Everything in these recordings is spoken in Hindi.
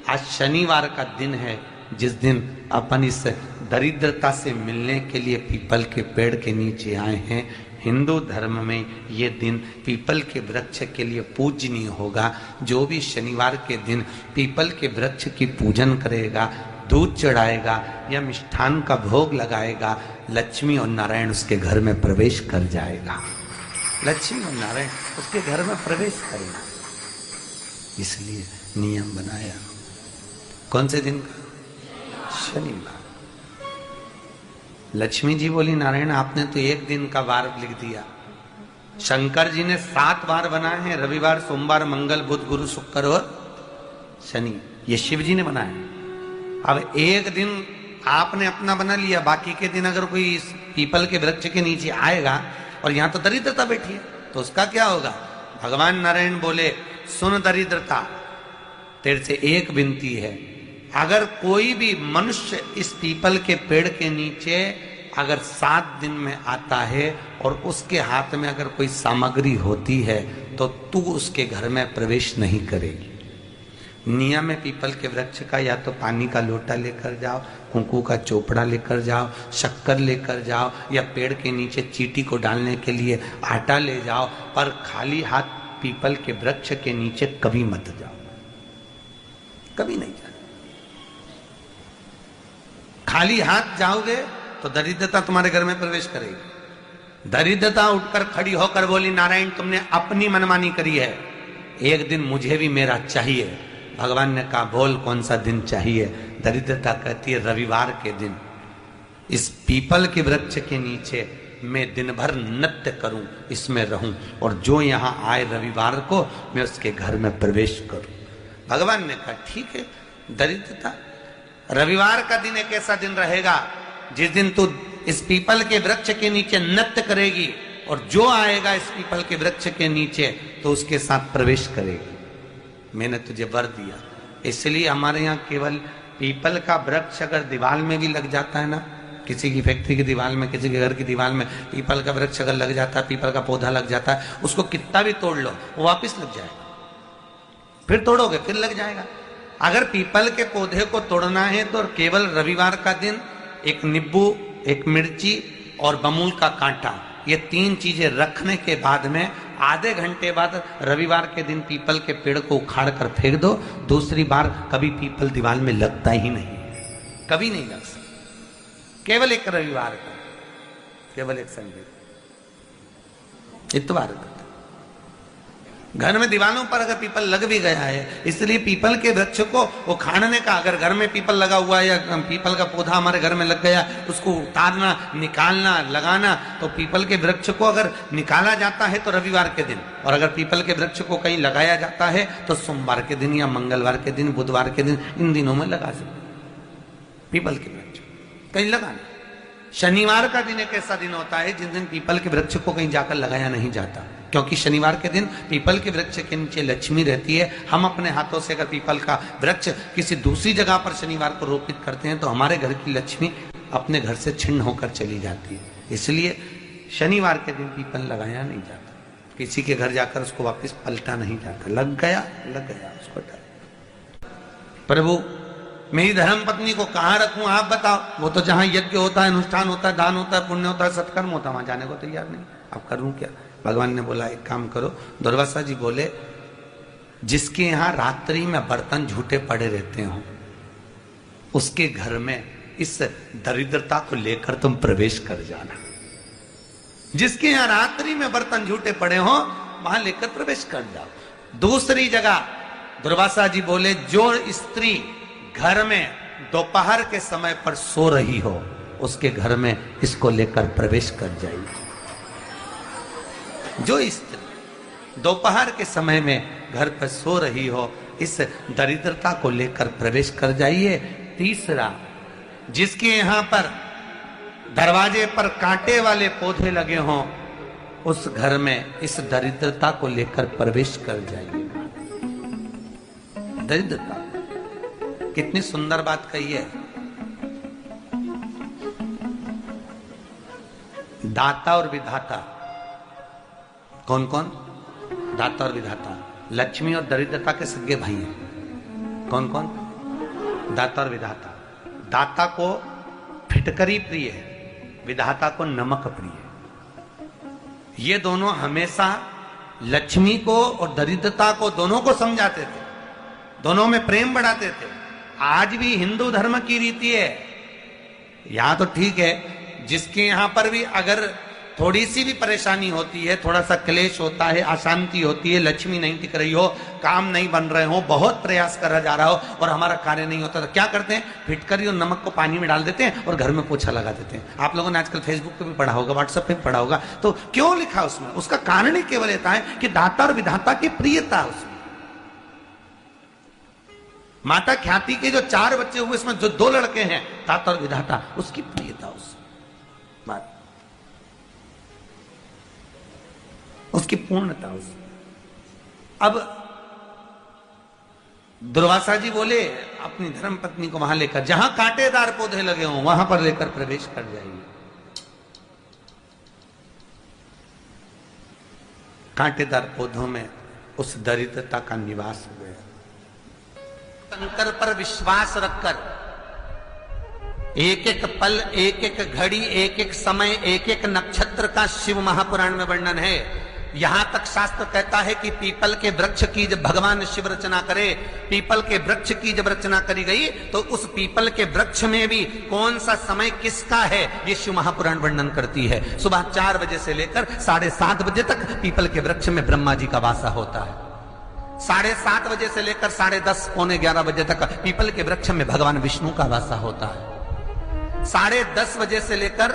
आज शनिवार का दिन है, जिस दिन अपन इस दरिद्रता से मिलने के लिए पीपल के पेड़ के नीचे आए हैं। हिंदू धर्म में ये दिन पीपल के वृक्ष के लिए पूजनीय होगा। जो भी शनिवार के दिन पीपल के वृक्ष की पूजन करेगा, दूध चढ़ाएगा या मिष्ठान का भोग लगाएगा, लक्ष्मी और नारायण उसके घर में प्रवेश कर जाएगा। लक्ष्मी और नारायण उसके घर में प्रवेश करेगा। इसलिए नियम बनाया। कौन से दिन का? शनिवार। लक्ष्मी जी बोली, नारायण आपने तो एक दिन का वार लिख दिया। शंकर जी ने 7 वार बनाए हैं, रविवार, सोमवार, मंगल, बुध, गुरु, शुक्र और शनि। ये शिव जी ने बनाया। अब एक दिन आपने अपना बना लिया, बाकी के दिन अगर कोई इस पीपल के वृक्ष के नीचे आएगा और यहां तो दरिद्रता बैठी है, तो उसका क्या होगा? भगवान नारायण बोले, सुन दरिद्रता, तेरे से एक विनती है, अगर कोई भी मनुष्य इस पीपल के पेड़ के नीचे अगर 7 दिन में आता है और उसके हाथ में अगर कोई सामग्री होती है तो तू उसके घर में प्रवेश नहीं करेगी। नियम है पीपल के वृक्ष का, या तो पानी का लोटा लेकर जाओ, कुंकू का चोपड़ा लेकर जाओ, शक्कर लेकर जाओ, या पेड़ के नीचे चींटी को डालने के लिए आटा ले जाओ, पर खाली हाथ पीपल के वृक्ष के नीचे कभी मत जाओ, कभी नहीं जाओ। खाली हाथ जाओगे तो दरिद्रता तुम्हारे घर में प्रवेश करेगी। दरिद्रता उठकर खड़ी होकर बोली, नारायण तुमने अपनी मनमानी करी है, एक दिन मुझे भी मेरा चाहिए। भगवान ने कहा, बोल कौन सा दिन चाहिए? दरिद्रता कहती है, रविवार के दिन इस पीपल के वृक्ष के नीचे मैं दिन भर नृत्य करूं, इसमें रहूं, और जो यहां आए रविवार को मैं उसके घर में प्रवेश करूं। भगवान ने कहा, ठीक है। दरिद्रता, रविवार का दिन एक ऐसा दिन रहेगा जिस दिन तू इस पीपल के वृक्ष के नीचे नृत्य करेगी, और जो आएगा इस पीपल के वृक्ष के नीचे तो उसके साथ प्रवेश करेगी। मैंने तुझे वर दिया। इसलिए हमारे यहाँ केवल पीपल का वृक्ष अगर दीवार में भी लग जाता है ना, किसी की फैक्ट्री की दीवार में, किसी के घर की दीवार में पीपल का वृक्ष अगर लग जाता है, पीपल का पौधा लग जाता है, उसको कितना भी तोड़ लो वो वापिस लग जाएगा। फिर तोड़ोगे फिर लग जाएगा। अगर पीपल के पौधे को तोड़ना है तो केवल रविवार का दिन एक नींबू, एक मिर्ची और बमूल का कांटा, ये 3 चीजें रखने के बाद में आधे घंटे बाद रविवार के दिन पीपल के पेड़ को उखाड़ कर फेंक दो। दूसरी बार कभी पीपल दीवार में लगता ही नहीं, कभी नहीं लग सकता। केवल एक रविवार का, केवल एक संडे, इतवार का। घर में दीवारों पर अगर पीपल लग भी गया है, इसलिए पीपल के वृक्ष को उखाड़ने का, अगर घर में पीपल लगा हुआ है या पीपल का पौधा हमारे घर में लग गया, उसको उतारना, निकालना, लगाना, तो पीपल के वृक्ष को अगर निकाला जाता है तो रविवार के दिन, और अगर पीपल के वृक्ष को कहीं लगाया जाता है तो सोमवार के दिन या मंगलवार के दिन, बुधवार के दिन, इन दिनों में लगा सकते पीपल के वृक्ष कहीं लगाना। शनिवार का दिन एक ऐसा दिन होता है जिस दिन पीपल के वृक्ष को कहीं जाकर लगाया नहीं जाता, क्योंकि शनिवार के दिन पीपल के वृक्ष के नीचे लक्ष्मी रहती है। हम अपने हाथों से अगर पीपल का वृक्ष किसी दूसरी जगह पर शनिवार को रोपित करते हैं तो हमारे घर की लक्ष्मी अपने घर से छिन्न होकर चली जाती है। इसलिए शनिवार के दिन पीपल लगाया नहीं जाता, किसी के घर जाकर उसको वापस पलटा नहीं जाता। लग गया उसको डर। प्रभु मेरी धर्म पत्नी को कहाँ रखूं आप बताओ? वो तो जहां यज्ञ होता है, अनुष्ठान होता है, दान होता है, पुण्य होता है, सत्कर्म होता है, वहां जाने को तैयार नहीं। अब करूं क्या? भगवान ने बोला, एक काम करो। दुर्वासा जी बोले, जिसके यहां रात्रि में बर्तन झूठे पड़े रहते हो उसके घर में इस दरिद्रता को लेकर तुम प्रवेश कर जाना। जिसके यहां रात्रि में बर्तन झूठे पड़े हो वहां लेकर प्रवेश कर जाओ। दूसरी जगह दुर्वासा जी बोले, जो स्त्री घर में दोपहर के समय पर सो रही हो उसके घर में इसको लेकर प्रवेश कर जाइए। जो स्त्री दोपहर के समय में घर पर सो रही हो इस दरिद्रता को लेकर प्रवेश कर जाइए। तीसरा, जिसके यहां पर दरवाजे पर कांटे वाले पौधे लगे हों उस घर में इस दरिद्रता को लेकर प्रवेश कर जाइए। दरिद्रता, कितनी सुंदर बात कही है। दाता और विधाता, कौन कौन? दाता और विधाता। लक्ष्मी और दरिद्रता के सगे भाई हैं। कौन कौन? दाता और विधाता। दाता को फिटकरी प्रिय है, विधाता को नमक प्रिय है। ये दोनों हमेशा लक्ष्मी को और दरिद्रता को दोनों को समझाते थे, दोनों में प्रेम बढ़ाते थे। आज भी हिंदू धर्म की रीति है, यहां तो ठीक है, जिसके यहां पर भी अगर थोड़ी सी भी परेशानी होती है, थोड़ा सा क्लेश होता है, अशांति होती है, लक्ष्मी नहीं टिक रही हो, काम नहीं बन रहे हो, बहुत प्रयास करा जा रहा हो और हमारा कार्य नहीं होता, तो क्या करते हैं? फिटकरी और नमक को पानी में डाल देते हैं और घर में पोछा लगा देते हैं। आप लोगों ने आजकल फेसबुक पे भी पढ़ा होगा, व्हाट्सएप पे भी पढ़ा होगा। तो क्यों लिखा उसमें? उसका कारण ही केवल ये है कि दाता और विधाता की प्रियता उसमें। माता ख्याति के जो 4 बच्चे हुए, इसमें जो 2 लड़के हैं, दाता और विधाता, उसकी प्रियता उसकी पूर्णता उसकी। अब दुर्वासा जी बोले अपनी धर्म पत्नी को वहां लेकर, जहां कांटेदार पौधे लगे हों वहां पर लेकर प्रवेश कर जाइए। कांटेदार पौधों में उस दरिद्रता का निवास हो गया। शंकर पर विश्वास रखकर एक एक पल, एक एक घड़ी, एक एक समय, एक एक नक्षत्र का शिव महापुराण में वर्णन है। यहां तक शास्त्र कहता है कि पीपल के वृक्ष की जब भगवान शिव रचना करे, पीपल के वृक्ष की जब रचना करी गई तो उस पीपल के वृक्ष में भी कौन सा समय किसका है, ये शिव महापुराण वर्णन करती है। सुबह 4 बजे से लेकर 7:30 बजे तक पीपल के वृक्ष में ब्रह्मा जी का वासा होता है। 7:30 बजे से लेकर 10:30 पौने 11 बजे तक पीपल के वृक्ष में भगवान विष्णु का वासा होता है। 10:30 बजे से लेकर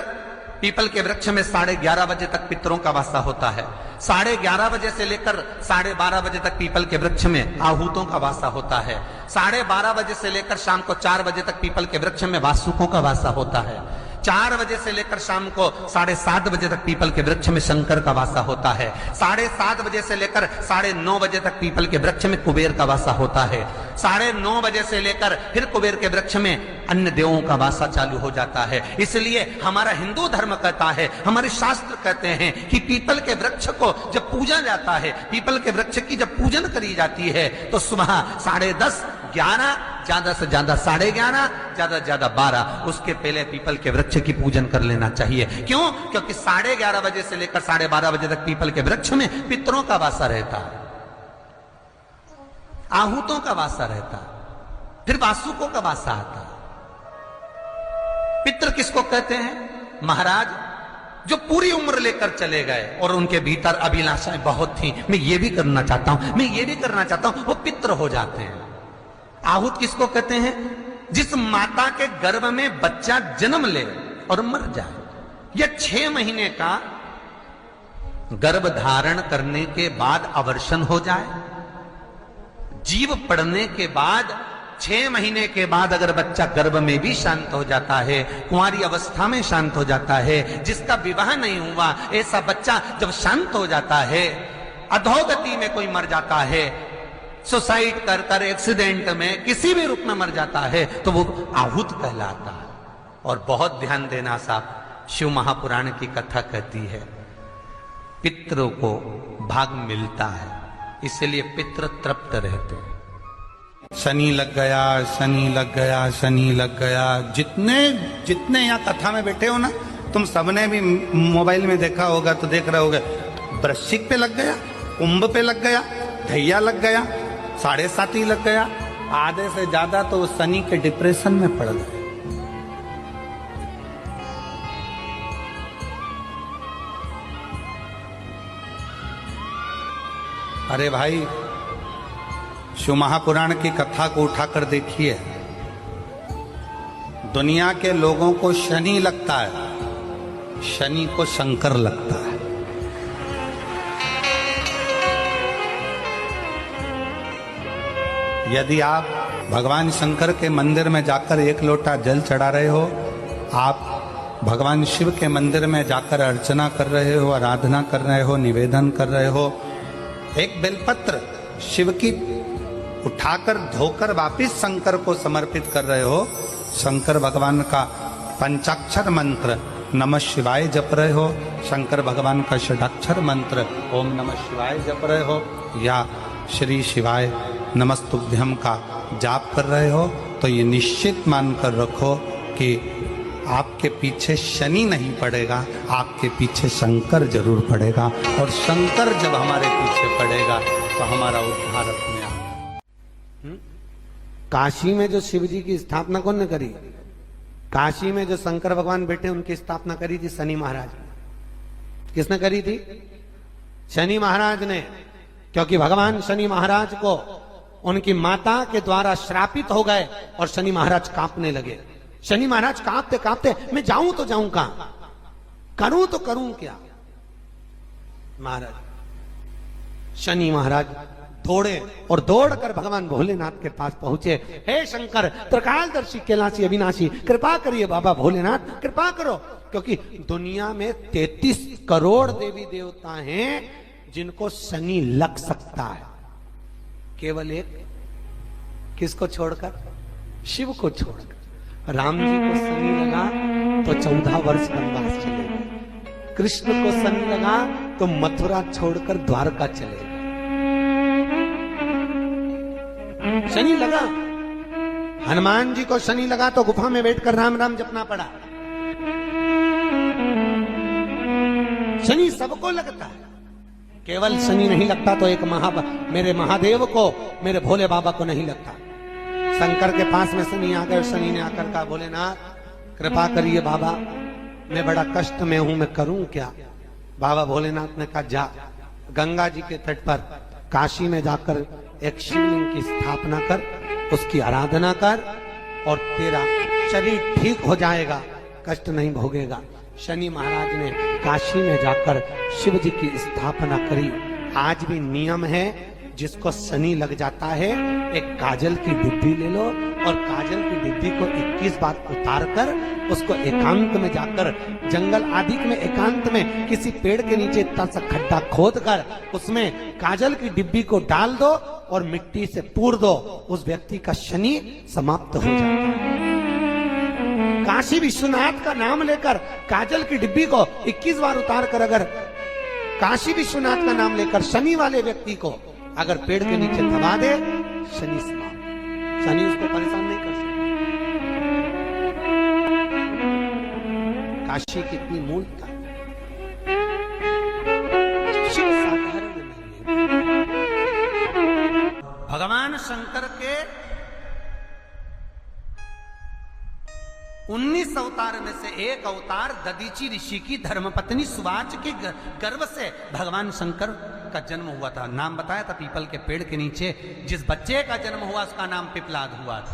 पीपल के वृक्ष में 11:30 बजे तक पितरों का वासा होता है। 11:30 बजे से लेकर 12:30 बजे तक पीपल के वृक्ष में आहूतों का वासा होता है। 12:30 बजे से लेकर शाम को 4 बजे तक पीपल के वृक्ष में वासुकों का वासा होता है। 4 बजे से लेकर शाम को 7:30 बजे तक पीपल के वृक्ष में शंकर का वासा होता है। 7:30 बजे से लेकर 9:30 बजे तक पीपल के वृक्ष में कुबेर का वासा होता है। 9:30 बजे से लेकर फिर कुबेर के वृक्ष में अन्य देवों का वासा चालू हो जाता है। इसलिए हमारा हिंदू धर्म कहता है, हमारे शास्त्र कहते हैं कि पीपल के वृक्ष को जब पूजा जाता है, पीपल के वृक्ष की जब पूजन करी जाती है तो सुबह 10:30, 11, ज्यादा से ज्यादा 11:30, ज्यादा से ज्यादा 12, उसके पहले पीपल के वृक्ष की पूजन कर लेना चाहिए। क्यों? क्योंकि 11:30 बजे से लेकर 12:30 बजे तक पीपल के वृक्ष में पितरों का वासा रहता है, आहूतों का वासा रहता है, फिर वासुकों का वासा आता है। पितृ किसको कहते हैं? महाराज जो पूरी उम्र लेकर चले गए और उनके भीतर अभिलाषाएं बहुत थी, मैं ये भी करना चाहता हूं, मैं ये भी करना चाहता हूं, वो पितृ हो जाते हैं। आहूत किसको कहते हैं? जिस माता के गर्भ में बच्चा जन्म ले और मर जाए, या 6 महीने का गर्भ धारण करने के बाद अवर्षण हो जाए, जीव पड़ने के बाद 6 महीने के बाद अगर बच्चा गर्भ में भी शांत हो जाता है, कुंवारी अवस्था में शांत हो जाता है, जिसका विवाह नहीं हुआ ऐसा बच्चा जब शांत हो जाता है, अधोगति में कोई मर जाता है, सुसाइड कर एक्सीडेंट में किसी भी रूप में मर जाता है, तो वो आहूत कहलाता है। और बहुत ध्यान देना साहब, शिव महापुराण की कथा कहती है पितरों को भाग मिलता है, इसलिए पितृ तृप्त रहते हैं। शनि लग गया, शनि लग गया, शनि लग गया। जितने यहाँ कथा में बैठे हो ना, तुम सबने भी मोबाइल में देखा होगा तो देख रहे होगे, वृश्चिक पे लग गया, कुंभ पे लग गया, धैया लग गया, 7.5 लग गया, आधे से ज्यादा तो शनि के डिप्रेशन में पड़ गए। अरे भाई, शिव महापुराण की कथा को उठाकर देखिए, दुनिया के लोगों को शनि लगता है, शनि को शंकर लगता है। यदि आप भगवान शंकर के मंदिर में जाकर 1 लोटा जल चढ़ा रहे हो, आप भगवान शिव के मंदिर में जाकर अर्चना कर रहे हो, आराधना कर रहे हो, निवेदन कर रहे हो, एक बेलपत्र शिव की उठाकर धोकर वापिस शंकर को समर्पित कर रहे हो, शंकर भगवान का पंचाक्षर मंत्र नमः शिवाय जप रहे हो, शंकर भगवान का षडाक्षर मंत्र ओम नमः शिवाय जप रहे हो, या श्री शिवाय नमस्तुभ्यम का जाप कर रहे हो, तो ये निश्चित मानकर रखो कि आपके पीछे शनि नहीं पड़ेगा, आपके पीछे शंकर जरूर पड़ेगा। और शंकर जब हमारे पीछे पड़ेगा तो हमारा उद्धार अपने आप। काशी में जो शिव जी की स्थापना कौन ने करी? काशी में जो शंकर भगवान बैठे उनकी स्थापना करी थी शनि महाराज ने। किसने करी थी? शनि महाराज ने। क्योंकि भगवान शनि महाराज को उनकी माता के द्वारा श्रापित हो गए और शनि महाराज कांपने लगे। शनि महाराज कांपते कांपते, मैं जाऊं तो जाऊं कहां, करूं तो करूं क्या? महाराज शनि महाराज दौड़े और दौड़कर भगवान भोलेनाथ के पास पहुंचे। हे शंकर, त्रिकालदर्शी, कैलाशी, अविनाशी, कृपा करिए बाबा भोलेनाथ, कृपा करो। क्योंकि दुनिया में 33 करोड़ देवी देवता हैं जिनको शनि लग सकता है, केवल एक, किसको छोड़कर? शिव को छोड़कर। राम जी को शनि लगा तो 14 वर्ष वनवास चले गए। कृष्ण को शनि लगा तो मथुरा छोड़कर द्वारका चले गए। शनि लगा। हनुमान जी को शनि लगा तो गुफा में बैठकर राम राम जपना पड़ा। शनि सबको लगता है, केवल शनि नहीं लगता तो एक मेरे महादेव को, मेरे भोले बाबा को नहीं लगता। शंकर के पास में शनि आ गए। शनि ने आकर कहा, भोलेनाथ कृपा करिए बाबा, मैं बड़ा कष्ट में हूं, मैं करूं क्या? बाबा भोलेनाथ ने कहा, जा गंगा जी के तट पर काशी में जाकर एक शिवलिंग की स्थापना कर, उसकी आराधना कर और तेरा शरीर ठीक हो जाएगा, कष्ट नहीं भोगेगा। शनि महाराज ने काशी में जाकर शिव जी की स्थापना करी। आज भी नियम है, जिसको शनि लग जाता है एक काजल की डिब्बी ले लो और काजल की डिब्बी को 21 बार उतार कर उसको एकांत में जाकर, जंगल आदि में एकांत में किसी पेड़ के नीचे इतना सा खड्डा खोद कर उसमें काजल की डिब्बी को डाल दो और मिट्टी से पूर दो, उस व्यक्ति का शनि समाप्त हो जाता है। काशी विश्वनाथ का नाम लेकर काजल की डिब्बी को 21 बार उतार कर अगर काशी विश्वनाथ का नाम लेकर शनि वाले व्यक्ति को अगर पेड़ के नीचे दबा दे, शनि समाप्त। शनि उसको परेशान नहीं कर सकता। काशी कितनी मूलता, शिव साधारण नहीं है। भगवान शंकर के 19 अवतार में से एक अवतार दधीची ऋषि की धर्मपत्नी सुवाच के गर्भ से भगवान शंकर का जन्म हुआ था। नाम बताया था पीपल के पेड़ के नीचे जिस बच्चे का जन्म हुआ उसका नाम पिपलाद हुआ था।